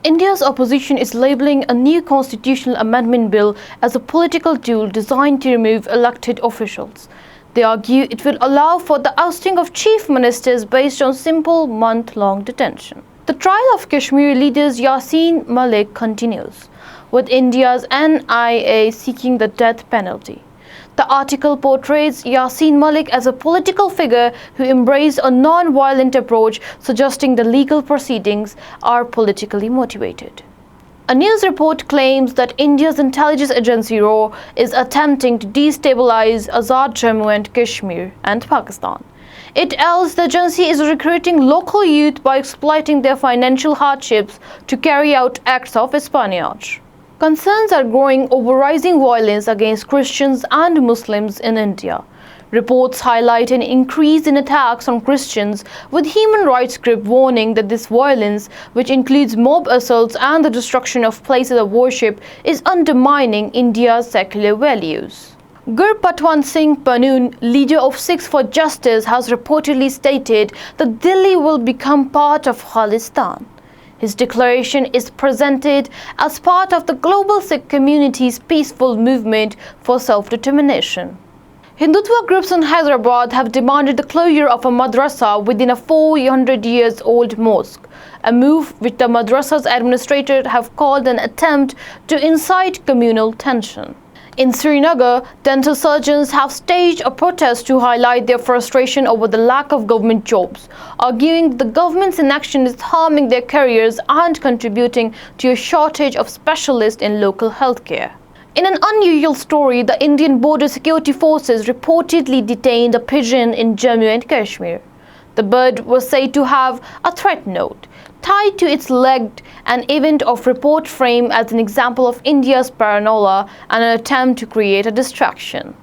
India's opposition is labeling a new constitutional amendment bill as a political tool designed to remove elected officials. They argue it will allow for the ousting of chief ministers based on simple month-long detention. The trial of Kashmir leaders Yasin Malik continues, with India's NIA seeking the death penalty. The article portrays Yasin Malik as a political figure who embraced a non-violent approach, suggesting the legal proceedings are politically motivated. A news report claims that India's intelligence agency RAW is attempting to destabilize Azad Jammu and Kashmir and Pakistan. It adds the agency is recruiting local youth by exploiting their financial hardships to carry out acts of espionage. Concerns are growing over rising violence against Christians and Muslims in India. Reports highlight an increase in attacks on Christians, with human rights groups warning that this violence, which includes mob assaults and the destruction of places of worship, is undermining India's secular values. Gurpatwant Singh Pannu, leader of Sikhs for Justice, has reportedly stated that Delhi will become part of Khalistan. His declaration is presented as part of the global Sikh community's peaceful movement for self-determination. Hindutva groups in Hyderabad have demanded the closure of a madrasa within a 400-year-old mosque, a move which the madrasa's administrators have called an attempt to incite communal tension. In Srinagar, dental surgeons have staged a protest to highlight their frustration over the lack of government jobs, arguing that the government's inaction is harming their careers and contributing to a shortage of specialists in local healthcare. In an unusual story, the Indian Border Security Forces reportedly detained a pigeon in Jammu and Kashmir. The bird was said to have a threat note tied to its leg, an event of report framed as an example of India's paranoia and an attempt to create a distraction.